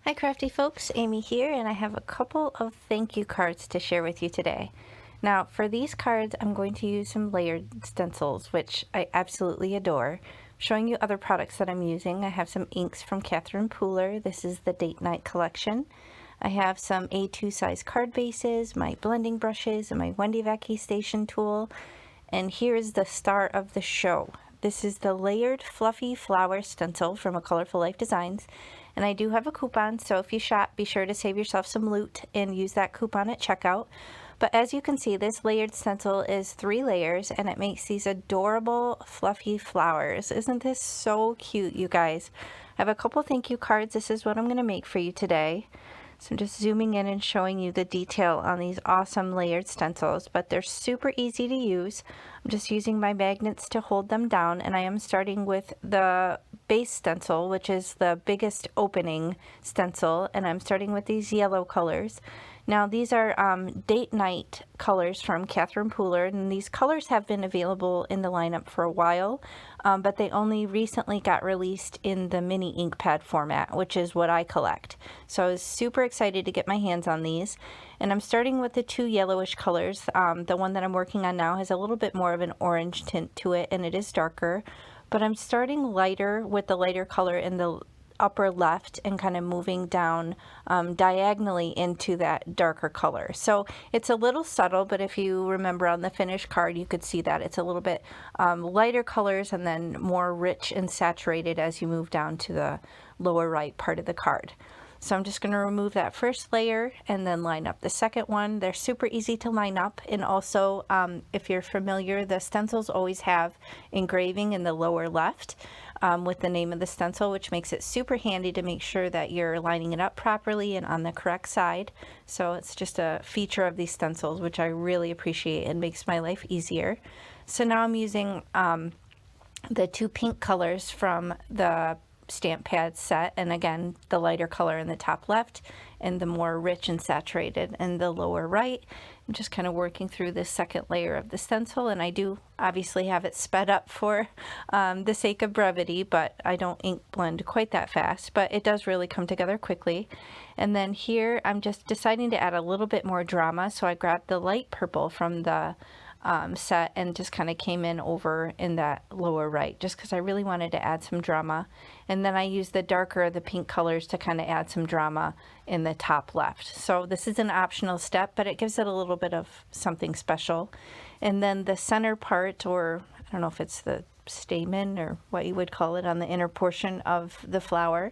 Hi crafty folks, Amy here, and I have a couple of thank you cards to share with you today. Now for these cards I'm going to use some layered stencils, which I absolutely adore. Showing you other products that I'm using, I have some inks from Catherine Pooler. This is the Date Night collection. I have some A2 size card bases, my blending brushes, and my Wendy Vecchi station tool. And here's the star of the show. This is the layered fluffy flower stencil from A Colorful Life Designs. And I do have a coupon, so if you shop, be sure to save yourself some loot and use that coupon at checkout. But as you can see, this layered stencil is 3 layers and it makes these adorable fluffy flowers. Isn't this so cute, you guys? I have a couple thank you cards. This is what I'm going to make for you today. So I'm just zooming in and showing you the detail on these awesome layered stencils, but they're super easy to use. I'm just using my magnets to hold them down, and I am starting with the base stencil, which is the biggest opening stencil, and I'm starting with these yellow colors. Now these are Date Night colors from Catherine Pooler, and these colors have been available in the lineup for a while, but they only recently got released in the mini ink pad format, which is what I collect. So I was super excited to get my hands on these, and I'm starting with the 2 yellowish colors. The one that I'm working on now has a little bit more of an orange tint to it, and it is darker, but I'm starting lighter with the lighter color in the upper left and kind of moving down diagonally into that darker color. So it's a little subtle, but if you remember on the finished card, you could see that it's a little bit lighter colors and then more rich and saturated as you move down to the lower right part of the card. So I'm just going to remove that first layer and then line up the second one. They're super easy to line up, and also if you're familiar, the stencils always have engraving in the lower left with the name of the stencil, which makes it super handy to make sure that you're lining it up properly and on the correct side. So it's just a feature of these stencils, which I really appreciate and makes my life easier. So now I'm using the 2 pink colors from the stamp pad set, and again the lighter color in the top left and the more rich and saturated in the lower right. I'm just kind of working through this second layer of the stencil, and I do obviously have it sped up for the sake of brevity, but I don't ink blend quite that fast, but it does really come together quickly. And then here I'm just deciding to add a little bit more drama, so I grabbed the light purple from the set and just kind of came in over in that lower right, just because I really wanted to add some drama. And then I used the darker, the pink colors to kind of add some drama in the top left. So this is an optional step, but it gives it a little bit of something special. And then the center part, or I don't know if it's the stamen or what you would call it, on the inner portion of the flower,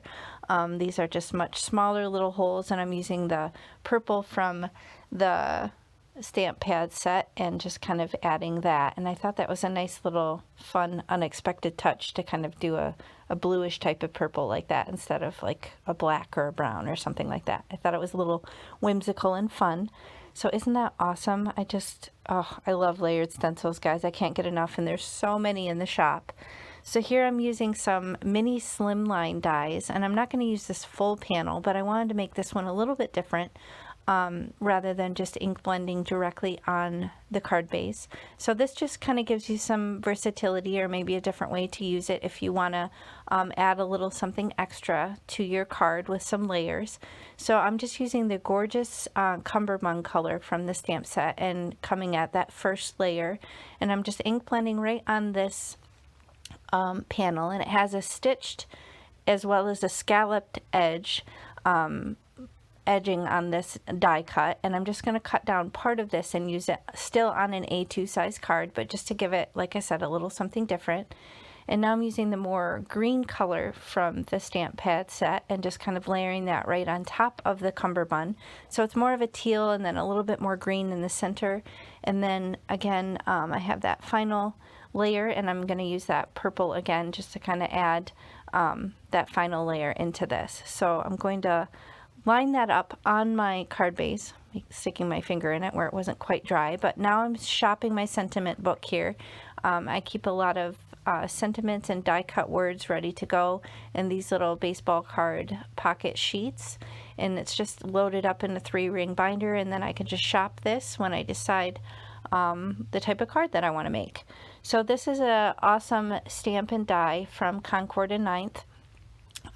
these are just much smaller little holes, and I'm using the purple from the stamp pad set and just kind of adding that. And I thought that was a nice little fun unexpected touch to kind of do a bluish type of purple like that instead of like a black or a brown or something like that. I thought it was a little whimsical and fun. So isn't that awesome? I love layered stencils, guys. I can't get enough, and there's so many in the shop. So here I'm using some mini slimline dies, and I'm not going to use this full panel, but I wanted to make this one a little bit different. Rather than just ink blending directly on the card base. So this just kind of gives you some versatility, or maybe a different way to use it if you want to add a little something extra to your card with some layers. So I'm just using the gorgeous cummerbund color from the stamp set and coming at that first layer, and I'm just ink blending right on this panel, and it has a stitched as well as a scalloped edge edging on this die cut, and I'm just going to cut down part of this and use it still on an A2 size card, but just to give it, like I said, a little something different. And now I'm using the more green color from the stamp pad set and just kind of layering that right on top of the cummerbund. So it's more of a teal and then a little bit more green in the center. And then again, I have that final layer, and I'm going to use that purple again just to kind of add that final layer into this. So I'm going to line that up on my card base, sticking my finger in it where it wasn't quite dry, but now I'm shopping my sentiment book here. I keep a lot of sentiments and die cut words ready to go in these little baseball card pocket sheets, and it's just loaded up in a 3-ring binder, and then I can just shop this when I decide the type of card that I want to make. So this is a awesome stamp and die from Concord and Ninth.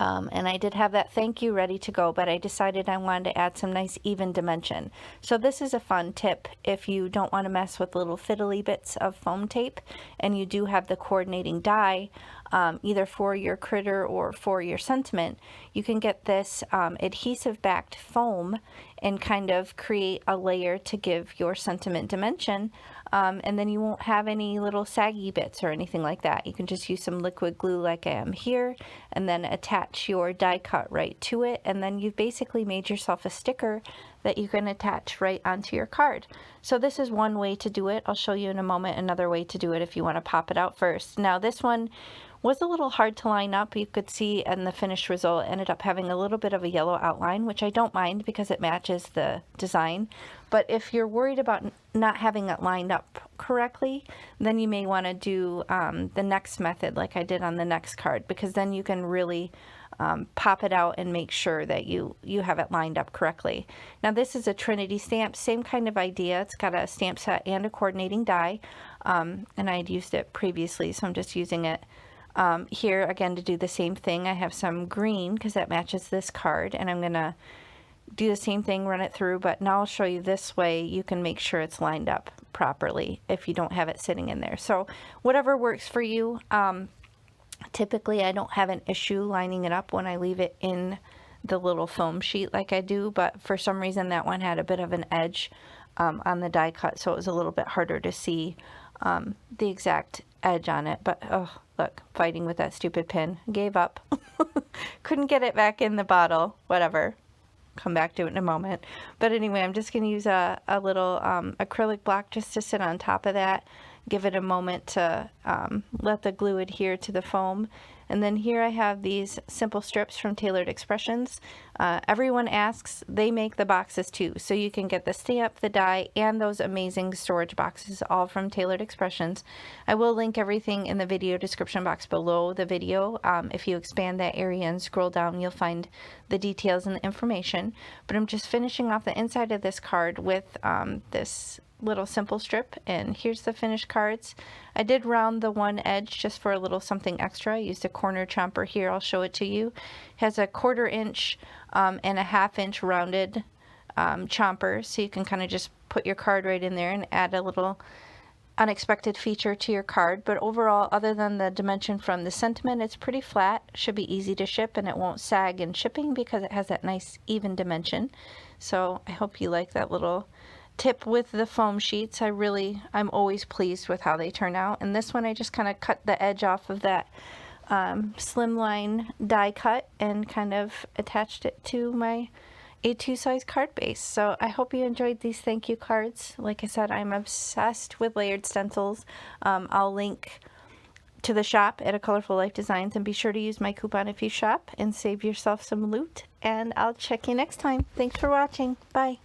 And I did have that thank you ready to go, but I decided I wanted to add some nice even dimension. So this is a fun tip if you don't want to mess with little fiddly bits of foam tape and you do have the coordinating die, either for your critter or for your sentiment. You can get this adhesive backed foam and kind of create a layer to give your sentiment dimension. And then you won't have any little saggy bits or anything like that. You can just use some liquid glue like I am here, and then attach your die cut right to it, and then you've basically made yourself a sticker that you can attach right onto your card. So this is one way to do it. I'll show you in a moment another way to do it if you want to pop it out first. Now this one was a little hard to line up. You could see in the finished result ended up having a little bit of a yellow outline, which I don't mind because it matches the design. But if you're worried about not having it lined up correctly, then you may want to do the next method like I did on the next card, because then you can really pop it out and make sure that you have it lined up correctly. Now this is a Trinity stamp, same kind of idea. It's got a stamp set and a coordinating die, and I'd used it previously, so I'm just using it here again to do the same thing. I have some green because that matches this card, and I'm gonna do the same thing, run it through, but now I'll show you this way you can make sure it's lined up properly if you don't have it sitting in there. So whatever works for you. Typically I don't have an issue lining it up when I leave it in the little foam sheet like I do, but for some reason that one had a bit of an edge on the die cut, so it was a little bit harder to see the exact edge on it. But oh, look, fighting with that stupid pin. Gave up. Couldn't get it back in the bottle. Whatever. Come back to it in a moment. But anyway, I'm just going to use a little acrylic block just to sit on top of that. Give it a moment to let the glue adhere to the foam. And then here I have these simple strips from Tailored Expressions. Everyone asks, they make the boxes too. So you can get the stamp, the die, and those amazing storage boxes all from Tailored Expressions. I will link everything in the video description box below the video. If you expand that area and scroll down, you'll find the details and the information. But I'm just finishing off the inside of this card with this little simple strip, and here's the finished cards. I did round the one edge just for a little something extra. I used a corner chomper here. I'll show it to you. It has a 1/4 inch and a 1/2 inch rounded chomper, so you can kind of just put your card right in there and add a little unexpected feature to your card. But overall, other than the dimension from the sentiment, it's pretty flat. Should be easy to ship, and it won't sag in shipping because it has that nice even dimension. So I hope you like that little tip with the foam sheets. I'm always pleased with how they turn out. And this one I just kind of cut the edge off of that slimline die cut and kind of attached it to my A2 size card base. So I hope you enjoyed these thank you cards. Like I said, I'm obsessed with layered stencils. I'll link to the shop at A Colorful Life Designs, and be sure to use my coupon if you shop and save yourself some loot. And I'll check you next time. Thanks for watching. Bye.